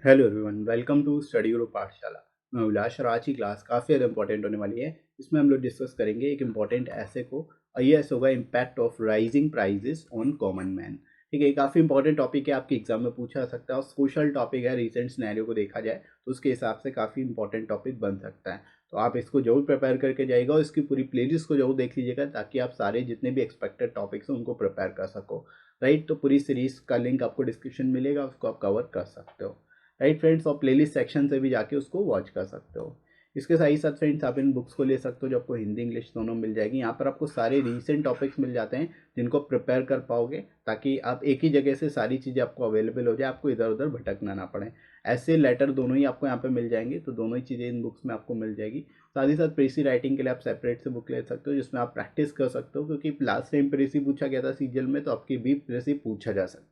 Hello everyone, welcome to study group Pathshala. मैं उल्लास और आज की क्लास काफ़ी ज़्यादा इंपॉर्टेंट होने वाली है। इसमें हम लोग डिस्कस करेंगे एक इम्पॉर्टेंट ऐसे को, और ये ऐसे होगा impact of rising prices on common man. ठीक है, ये काफ़ी इंपॉर्टेंट टॉपिक है, आपके एग्जाम में पूछा जा सकता है और सोशल टॉपिक है। रिसेंट सिनेरियो को देखा जाए तो उसके हिसाब से काफ़ी इंपॉर्टेंट टॉपिक बन सकता है। तो आप इसको जरूर प्रिपेयर करके जाइएगा और इसकी पूरी प्लेलिस्ट को जरूर देख लीजिएगा ताकि आप सारे जितने भी एक्सपेक्टेड टॉपिक्स हैं उनको प्रिपेयर कर सको। राइट, तो पूरी सीरीज का लिंक आपको डिस्क्रिप्शन मिलेगा, उसको आप कवर कर सकते हो। राइट फ्रेंड्स, और प्लेलिस्ट सेक्शन से भी जाके उसको वॉच कर सकते हो। इसके साथ ही साथ फ्रेंड्स आप इन बुक्स को ले सकते हो जो आपको हिंदी इंग्लिश दोनों मिल जाएगी। यहाँ पर आपको सारे रीसेंट टॉपिक्स मिल जाते हैं जिनको प्रिपेयर कर पाओगे, ताकि आप एक ही जगह से सारी चीज़ें आपको अवेलेबल हो जाए, आपको इधर उधर भटकना ना पड़े। ऐसे लेटर दोनों ही आपको यहाँ पे मिल जाएंगे, तो दोनों ही चीज़ें इन बुक्स में आपको मिल जाएगी। साथ ही साथ प्रेसी राइटिंग के लिए आप सेपरेट से बुक ले सकते हो जिसमें आप प्रैक्टिस कर सकते हो, क्योंकि लास्ट टाइम प्रेसी पूछा गया था सीजीएल में, तो आपकी भी प्रेसी पूछा जा सकता है।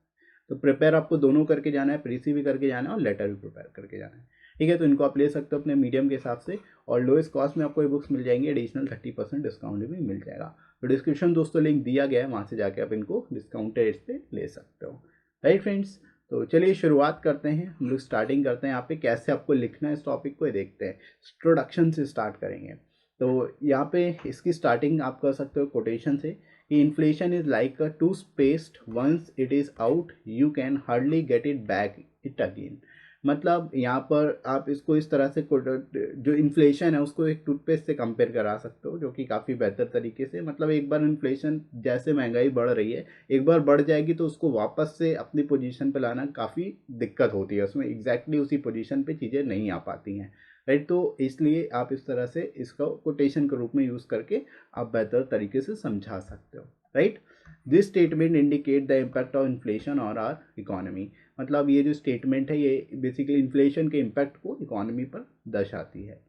तो प्रिपेयर आपको दोनों करके जाना है, प्रीसी भी करके जाना है और लेटर भी प्रिपेयर करके जाना है। ठीक है, तो इनको आप ले सकते हो अपने मीडियम के हिसाब से, और लोएस्ट कॉस्ट में आपको ये बुक्स मिल जाएंगे। एडिशनल 30% डिस्काउंट भी मिल जाएगा। तो डिस्क्रिप्शन दोस्तों लिंक दिया गया है, वहाँ से जाके आप इनको डिस्काउंट रेट पे ले सकते हो। राइट फ्रेंड्स, तो चलिए शुरुआत करते हैं। हम लोग स्टार्टिंग करते हैं यहाँ पे कैसे आपको लिखना है इस टॉपिक को, ये देखते हैं। इंट्रोडक्शन से स्टार्ट करेंगे। तो यहाँ पे इसकी स्टार्टिंग आप कर सकते हो कोटेशन से कि inflation is like a toothpaste, once it is out you can hardly get it back it again. मतलब यहाँ पर आप इसको इस तरह से जो इन्फ्लेशन है उसको एक टूथपेस्ट से कंपेयर करा सकते हो, जो कि काफ़ी बेहतर तरीके से। मतलब एक बार इन्फ्लेशन, जैसे महंगाई बढ़ रही है, एक बार बढ़ जाएगी तो उसको वापस से अपनी पोजीशन पे लाना काफ़ी दिक्कत होती है, उसमें एग्जैक्टली उसी पोजीशन पे चीज़ें नहीं आ पाती हैं। राइट, तो इसलिए आप इस तरह से इसका कोटेशन के रूप में यूज़ करके आप बेहतर तरीके से समझा सकते हो। Right, this statement indicate the impact of inflation और आर इकोनॉमी। मतलब ये जो स्टेटमेंट है ये बेसिकली इन्फ्लेशन के इम्पैक्ट को इकोनॉमी पर दर्शाती है।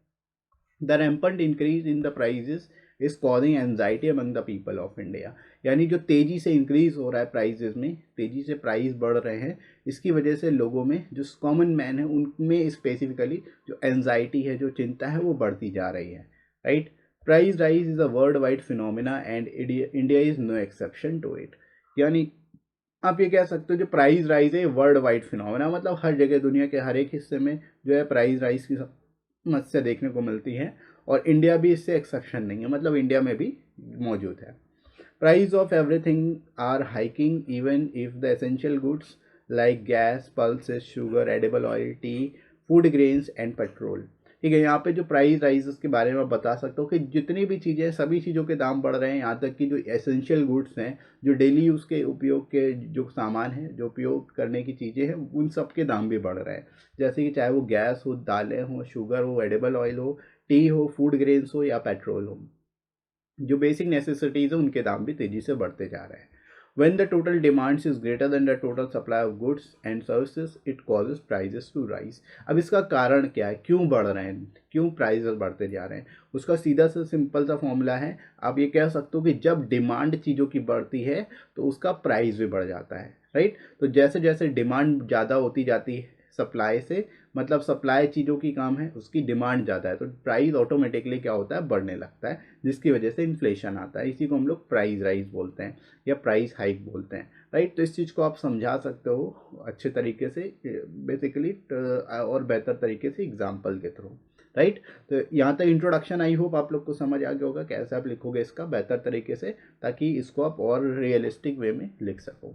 The rampant increase in the prices is causing anxiety among the people of India. यानी जो तेज़ी से इंक्रीज हो रहा है प्राइजेस में, तेज़ी से प्राइस बढ़ रहे हैं, इसकी वजह से लोगों में, जो कॉमन मैन है उनमें स्पेसिफिकली जो एंजाइटी है, जो चिंता है, वो बढ़ती जा रही है। Right, price rise is a world wide phenomena and India is no exception to it. यानी आप ये कह सकते हो जो प्राइस राइज है वर्ल्ड वाइड फिनोमिना, मतलब हर जगह दुनिया के हर एक हिस्से में जो है प्राइस राइज की समस्या देखने को मिलती है, और इंडिया भी इससे एक्सेप्शन नहीं है, मतलब इंडिया में भी मौजूद है। Price of everything are hiking even if the essential goods like gas, pulses, sugar, edible oil, tea, food grains and petrol. ठीक है, यहाँ पे जो प्राइस राइजेस के बारे में आप बता सकते हो कि जितनी भी चीज़ें, सभी चीज़ों के दाम बढ़ रहे हैं, यहाँ तक कि जो एसेंशियल गुड्स हैं, जो डेली यूज़ के उपयोग के जो सामान है, जो उपयोग करने की चीज़ें हैं, उन सब के दाम भी बढ़ रहे हैं। जैसे कि चाहे वो गैस हो, दालें हो, शुगर हो, एडिबल ऑयल हो, टी हो, फूड ग्रेन्स हो या पेट्रोल हो, जो बेसिक नेसेसिटीज़ है उनके दाम भी तेज़ी से बढ़ते जा रहे हैं। When the total demands is greater than the total supply of goods and services, it causes prices to rise। अब इसका कारण क्या है, क्यों बढ़ रहे हैं, क्यों प्राइसेस बढ़ते जा रहे हैं? उसका सीधा सा सिंपल सा फॉर्मूला है। आप ये कह सकते हो कि जब डिमांड चीज़ों की बढ़ती है तो उसका प्राइस भी बढ़ जाता है। राइट, तो जैसे जैसे डिमांड ज़्यादा होती जाती है सप्लाई से, मतलब सप्लाई चीज़ों की काम है, उसकी डिमांड ज़्यादा है, तो प्राइस ऑटोमेटिकली क्या होता है, बढ़ने लगता है, जिसकी वजह से इन्फ्लेशन आता है। इसी को हम लोग प्राइस राइज बोलते हैं या प्राइस हाइक बोलते हैं। राइट, तो इस चीज़ को आप समझा सकते हो अच्छे तरीके से, बेसिकली और बेहतर तरीके से एग्जाम्पल के थ्रू। राइट, तो यहाँ तक इंट्रोडक्शन, आई होप आप लोग को समझ आ गया होगा कैसे आप लिखोगे इसका बेहतर तरीके से, ताकि इसको आप और रियलिस्टिक वे में लिख सको।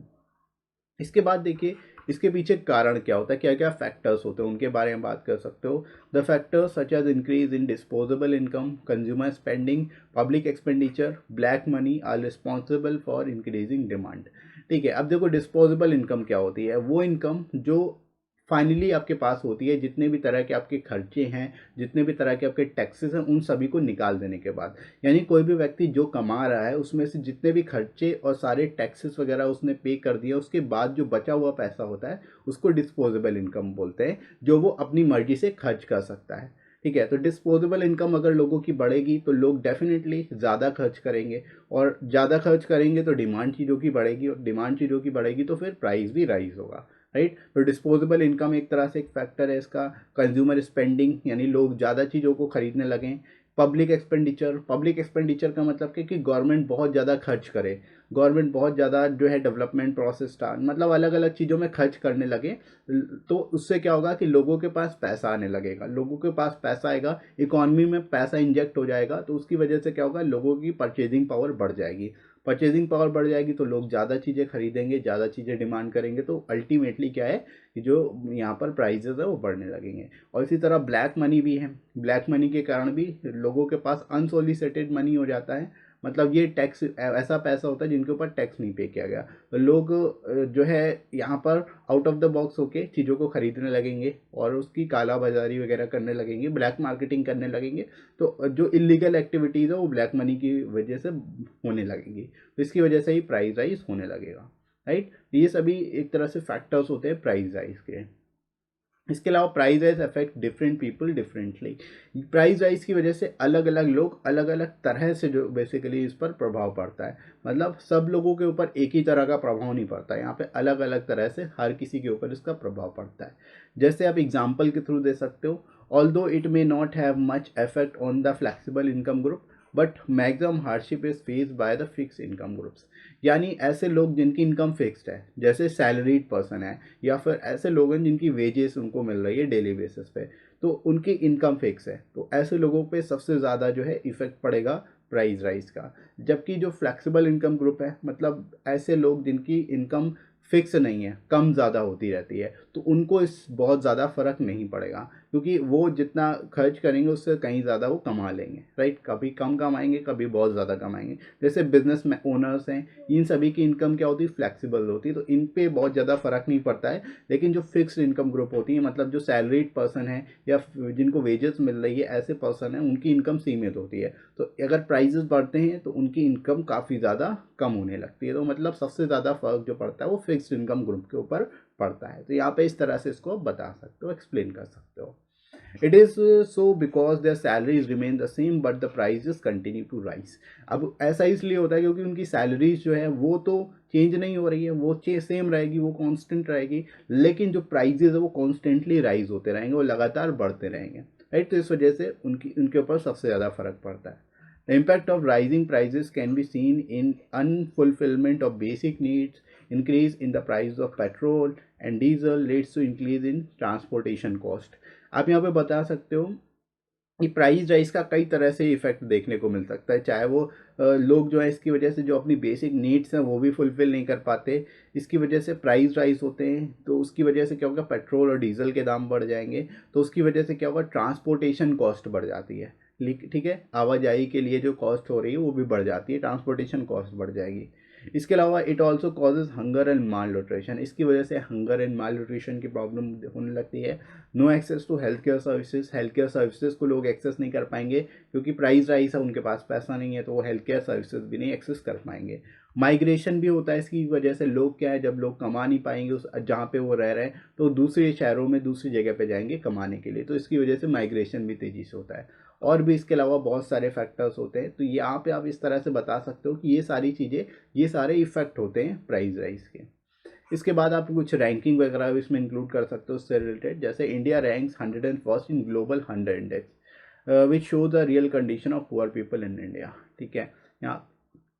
इसके बाद देखिए इसके पीछे कारण क्या होता है, क्या क्या फैक्टर्स होते हैं, उनके बारे में बात कर सकते हो। The factors such as increase in disposable income, consumer spending, public expenditure, black money are responsible for increasing demand. ठीक है, अब देखो डिस्पोजेबल इनकम क्या होती है, वो इनकम जो फाइनली आपके पास होती है, जितने भी तरह के आपके खर्चे हैं, जितने भी तरह के आपके टैक्सेस हैं, उन सभी को निकाल देने के बाद। यानी कोई भी व्यक्ति जो कमा रहा है उसमें से जितने भी खर्चे और सारे टैक्सेस वगैरह उसने पे कर दिया, उसके बाद जो बचा हुआ पैसा होता है उसको डिस्पोजेबल इनकम बोलते हैं, जो वो अपनी मर्जी से खर्च कर सकता है। ठीक है, तो डिस्पोजेबल इनकम अगर लोगों की बढ़ेगी तो लोग डेफिनेटली ज़्यादा खर्च करेंगे, और ज़्यादा खर्च करेंगे तो डिमांड चीज़ों की बढ़ेगी, और डिमांड चीज़ों की बढ़ेगी तो फिर प्राइस भी राइज होगा। राइट, तो डिस्पोजेबल इनकम एक तरह से एक फैक्टर है इसका। कंज्यूमर स्पेंडिंग, यानी लोग ज़्यादा चीज़ों को खरीदने लगें। पब्लिक एक्सपेंडिचर, पब्लिक एक्सपेंडिचर का मतलब कि गवर्नमेंट बहुत ज़्यादा खर्च करे, गवर्नमेंट बहुत ज़्यादा जो है डेवलपमेंट प्रोसेस मतलब अलग अलग चीज़ों में खर्च करने लगे, तो उससे क्या होगा कि लोगों के पास पैसा आने लगेगा, लोगों के पास पैसा आएगा, इकॉनमी में पैसा इंजेक्ट हो जाएगा, तो उसकी वजह से क्या होगा, लोगों की परचेजिंग पावर बढ़ जाएगी। परचेजिंग पावर बढ़ जाएगी तो लोग ज़्यादा चीज़ें खरीदेंगे, ज़्यादा चीज़ें डिमांड करेंगे, तो अल्टीमेटली क्या है कि जो यहाँ पर प्राइजेस है वो बढ़ने लगेंगे। और इसी तरह ब्लैक मनी भी है, ब्लैक मनी के कारण भी लोगों के पास अनसोलिसिटेड मनी हो जाता है, मतलब ये टैक्स ऐसा पैसा होता है जिनके ऊपर टैक्स नहीं पे किया गया, तो लोग जो है यहाँ पर आउट ऑफ द बॉक्स होके चीज़ों को खरीदने लगेंगे और उसकी काला बाजारी वगैरह करने लगेंगे, ब्लैक मार्केटिंग करने लगेंगे, तो जो इलीगल एक्टिविटीज़ है वो ब्लैक मनी की वजह से होने लगेंगी, तो इसकी वजह से ही प्राइस राइज होने लगेगा, राइट। ये सभी एक तरह से फैक्टर्स होते हैं प्राइस राइज के। इसके अलावा price rise affect different people differently, price rise की वजह से अलग अलग लोग अलग अलग तरह से जो बेसिकली इस पर प्रभाव पड़ता है, मतलब सब लोगों के ऊपर एक ही तरह का प्रभाव नहीं पड़ता है, यहाँ पे अलग अलग तरह से हर किसी के ऊपर इसका प्रभाव पड़ता है। जैसे आप एग्जाम्पल के थ्रू दे सकते हो, although it may not have much effect on the flexible income group but maximum hardship is face by the fix income groups, यानी ऐसे लोग जिनकी इनकम फिक्स्ड है, जैसे सैलरीड पर्सन है, या फिर ऐसे लोग हैं जिनकी वेजेस उनको मिल रही है डेली बेसिस पे, तो उनकी इनकम फिक्स है, तो ऐसे लोगों पे सबसे ज़्यादा जो है इफेक्ट पड़ेगा प्राइस राइज का। जबकि जो फ्लेक्सिबल इनकम ग्रुप है, मतलब ऐसे लोग जिनकी इनकम फिक्स नहीं है, कम ज़्यादा होती रहती है, तो उनको इस बहुत ज़्यादा फर्क नहीं पड़ेगा, क्योंकि वो जितना खर्च करेंगे उससे कहीं ज़्यादा वो कमा लेंगे, राइट। कभी कम कमाएंगे, कभी बहुत ज़्यादा कमाएंगे। जैसे बिजनेस में ओनर्स हैं, इन सभी की इनकम क्या होती है, फ्लेक्सिबल होती है, तो इन पे बहुत ज़्यादा फर्क नहीं पड़ता है। लेकिन जो फिक्स्ड इनकम ग्रुप होती है, मतलब जो सैलरीड पर्सन है या जिनको वेजेस मिल रही है, ऐसे पर्सन है, उनकी इनकम सीमित होती है, तो अगर प्राइजेस बढ़ते हैं तो उनकी इनकम काफ़ी ज़्यादा कम होने लगती है, तो मतलब सबसे ज़्यादा फर्क जो पड़ता है वो फिक्स्ड इनकम ग्रुप के ऊपर पड़ता है। तो यहाँ पे इस तरह से इसको बता सकते हो, एक्सप्लेन कर सकते हो। It is so because their salaries remain the same but the prices continue to rise. अब ऐसा इसलिए होता है क्योंकि उनकी सैलरीज जो है वो तो चेंज नहीं हो रही है, वो सेम रहेगी, वो कांस्टेंट रहेगी, लेकिन जो प्राइजेस है वो कॉन्स्टेंटली राइज होते रहेंगे, वो लगातार बढ़ते रहेंगे, राइट। तो इस वजह से उनके ऊपर सबसे ज़्यादा फर्क पड़ता है। The impact of rising prices can be seen in unfulfillment of basic needs, increase in the price of petrol and diesel leads to increase in transportation cost। आप यहाँ पे बता सकते हो कि प्राइस राइज का कई तरह से इफेक्ट देखने को मिल सकता है, चाहे वो लोग जो है इसकी वजह से जो अपनी बेसिक नीड्स हैं वो भी फुलफिल नहीं कर पाते, इसकी वजह से प्राइस राइज होते हैं, तो उसकी वजह से क्या होगा, पेट्रोल और डीजल के दाम बढ़ जाएंगे, तो उसकी वजह से क्या होगा, ट्रांसपोर्टेशन कॉस्ट बढ़ जाती है, ठीक है, आवाजाही के लिए जो कॉस्ट हो रही है वो भी बढ़ जाती है, ट्रांसपोर्टेशन कॉस्ट बढ़ जाएगी। इसके अलावा it also causes hunger and malnutrition, इसकी वजह से हंगर एंड माल न्यूट्रिशन की प्रॉब्लम होने लगती है। No access to health care services, health care services को लोग एक्सेस नहीं कर पाएंगे क्योंकि प्राइस राइज है, उनके पास पैसा नहीं है, तो वो हेल्थ केयर सर्विसेज भी नहीं एक्सेस कर पाएंगे। माइग्रेशन भी होता है इसकी वजह से, लोग क्या है, जब लोग कमा नहीं पाएंगे उस जहाँ पे वो रह रहे हैं, तो दूसरे शहरों में दूसरी जगह पे जाएंगे कमाने के लिए, तो इसकी वजह से माइग्रेशन भी तेज़ी से होता है। और भी इसके अलावा बहुत सारे फैक्टर्स होते हैं, तो यहाँ पे आप इस तरह से बता सकते हो कि ये सारी चीज़ें, ये सारे इफेक्ट होते हैं प्राइस राइज के। इसके बाद आप कुछ रैंकिंग वगैरह इसमें इंक्लूड कर सकते हो उससे रिलेटेड, जैसे India ranks 101st in global 100 index which show the real condition of poor people in India, ठीक है। यहाँ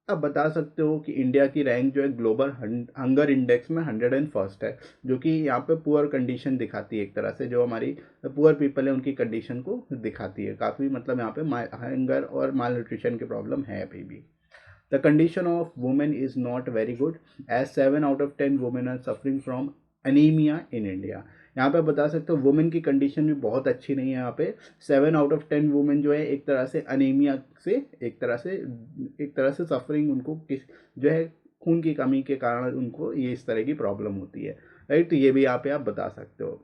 आप बता सकते हो कि इंडिया की रैंक जो है ग्लोबल हंगर इंडेक्स में 101st है, जो कि यहाँ पे पुअर कंडीशन दिखाती है, एक तरह से जो हमारी पुअर पीपल है उनकी कंडीशन को दिखाती है काफ़ी, मतलब यहाँ पे हंगर और माल न्यूट्रिशन की प्रॉब्लम है अभी भी। The condition of women is not very good as 7 out of 10 women are suffering from anemia in India। यहाँ पे बता सकते हो वुमेन की कंडीशन भी बहुत अच्छी नहीं है, यहाँ पे 7 आउट ऑफ 10 वुमेन जो है एक तरह से अनीमिया से एक तरह से सफरिंग, उनको किस जो है खून की कमी के कारण उनको ये इस तरह की प्रॉब्लम होती है, राइट। तो ये भी यहाँ पे आप बता सकते हो,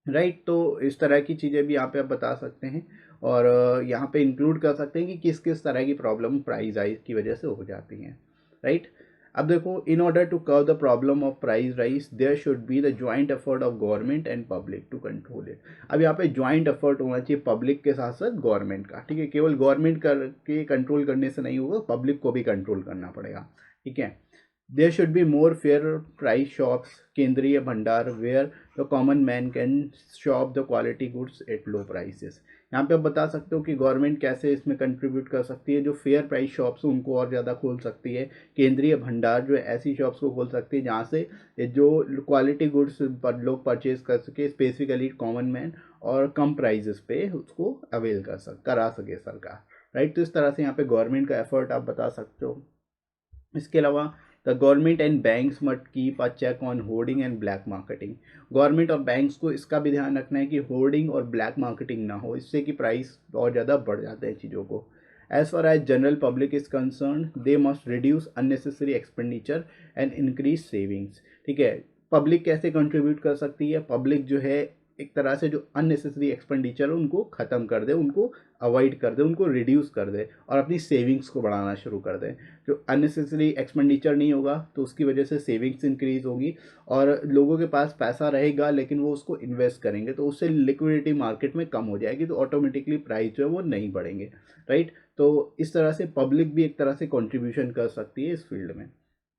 राइट। तो इस तरह की चीज़ें भी यहाँ पे आप बता सकते हैं, और यहाँ पे इंक्लूड कर सकते हैं कि किस किस तरह की प्रॉब्लम प्राइस राइज की वजह से हो जाती हैं, राइट। अब देखो, in order to curb the problem of price rise there should be the joint effort of government and public to control it. अब यहाँ पे ज्वाइंट एफर्ट होना चाहिए पब्लिक के साथ साथ गवर्नमेंट का, ठीक है। केवल गवर्नमेंट करके कंट्रोल करने से नहीं होगा, पब्लिक को भी कंट्रोल करना पड़ेगा, ठीक है। There should be more fair price shops, केंद्रीय भंडार, where the common man can shop the quality goods at low prices. यहाँ पे आप बता सकते हो कि गवर्नमेंट कैसे इसमें कंट्रीब्यूट कर सकती है, जो फेयर प्राइस शॉप्स उनको और ज़्यादा खोल सकती है, केंद्रीय भंडार जो है ऐसी शॉप्स को खोल सकती है जहाँ से जो क्वालिटी गुड्स पर लोग परचेज कर सके, स्पेसिफिकली कॉमन मैन, और कम प्राइजेस पे उसको अवेल करा सके सरकार, राइट। तो इस तरह से यहाँ पे गवर्नमेंट का एफर्ट आप बता सकते हो। इसके अलावा the government and banks must keep a check on hoarding and black marketing. Government और बैंक्स को इसका भी ध्यान रखना है कि होर्डिंग और ब्लैक मार्केटिंग ना हो, इससे कि प्राइस और ज़्यादा बढ़ जाते हैं चीज़ों को। As far as general public is concern, they must reduce unnecessary expenditure and increase savings. ठीक है, पब्लिक कैसे कंट्रीब्यूट कर सकती है? पब्लिक जो है एक तरह से जो अननेसेसरी एक्सपेंडिचर है उनको ख़त्म कर दे, उनको अवॉइड कर दे, उनको रिड्यूस कर दे और अपनी सेविंग्स को बढ़ाना शुरू कर दे। जो अननेसेसरी एक्सपेंडिचर नहीं होगा तो उसकी वजह से सेविंग्स इंक्रीज होगी और लोगों के पास पैसा रहेगा लेकिन वो उसको इन्वेस्ट करेंगे, तो उससे लिक्विडिटी मार्केट में कम हो जाएगी, तो ऑटोमेटिकली प्राइस जो है वो नहीं बढ़ेंगे, राइट। तो इस तरह से पब्लिक भी एक तरह से कॉन्ट्रीब्यूशन कर सकती है इस फील्ड में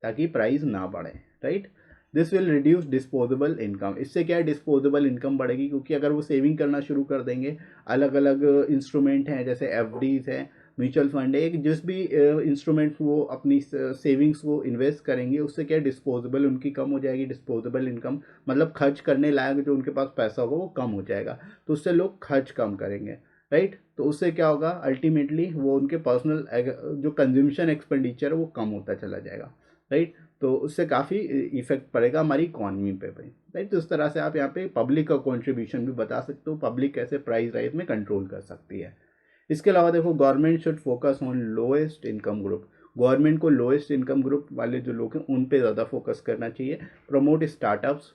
ताकि प्राइस ना बढ़े, right. This will reduce disposable income. इससे क्या है, डिस्पोजेबल इनकम बढ़ेगी, क्योंकि अगर वो सेविंग करना शुरू कर देंगे, अलग अलग इंस्ट्रूमेंट हैं जैसे एफडीज हैं, म्यूचुअल फंड है, जिस भी इंस्ट्रूमेंट वो अपनी सेविंग्स को इन्वेस्ट करेंगे उससे क्या डिस्पोजेबल उनकी कम हो जाएगी। डिस्पोजेबल इनकम मतलब खर्च करने लायक जो उनके पास पैसा होगा वो कम हो जाएगा, तो उससे लोग खर्च कम करेंगे, राइट। तो उससे क्या होगा, अल्टीमेटली वो उनके पर्सनल जो कंज्यूमशन एक्सपेंडिचर है वो कम होता चला जाएगा, राइट। तो उससे काफ़ी इफेक्ट पड़ेगा हमारी इकॉनमी पे भी, राइट। तो इस तरह से आप यहाँ पे पब्लिक का कंट्रीब्यूशन भी बता सकते हो, पब्लिक कैसे प्राइस राइज में कंट्रोल कर सकती है। इसके अलावा देखो, government should focus on lowest income group. Government को लोएस्ट इनकम ग्रुप वाले जो लोग हैं उन पे ज़्यादा फोकस करना चाहिए। प्रमोट स्टार्टअप्स,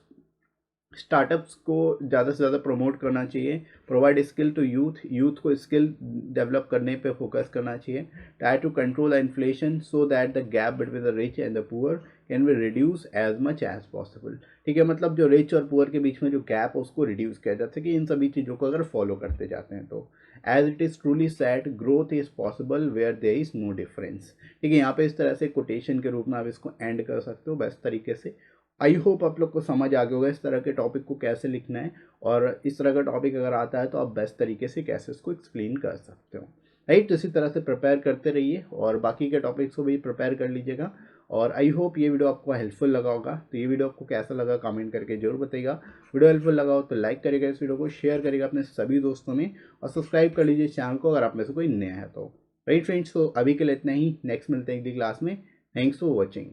स्टार्टअप्स को ज़्यादा से ज़्यादा प्रमोट करना चाहिए। Provide skill to youth, youth को स्किल डेवलप करने पे फोकस करना चाहिए। Try to control inflation so that the gap between the rich and the poor can be reduce as much as possible. ठीक है, मतलब जो रिच और पुअर के बीच में जो गैप है उसको रिड्यूस किया जा सके इन सभी चीज़ों को अगर फॉलो करते जाते हैं तो। As it is truly said, growth is possible where there is no difference. ठीक है, यहाँ पे इस तरह से कोटेशन के रूप में आप इसको एंड कर सकते हो बेस्ट तरीके से। आई होप आप लोग को समझ आ गया होगा इस तरह के टॉपिक को कैसे लिखना है, और इस तरह का टॉपिक अगर आता है तो आप बेस्ट तरीके से कैसे इसको एक्सप्लेन कर सकते हो, राइट। तो इसी तरह से प्रिपेयर करते रहिए और बाकी के टॉपिक्स को भी प्रिपेयर कर लीजिएगा। और आई होप ये वीडियो आपको हेल्पफुल लगा होगा। तो ये वीडियो आपको कैसा लगा कमेंट करके जरूर बताइएगा। वीडियो हेल्पफुल लगा हो तो लाइक करिएगा, इस वीडियो को शेयर करिएगा अपने सभी दोस्तों में, और सब्सक्राइब कर लीजिए चैनल को अगर आप में से कोई नया है तो, राइट फ्रेंड्स। तो अभी के लिए इतना ही, नेक्स्ट मिलते हैं अगली क्लास में। Thanks for watching.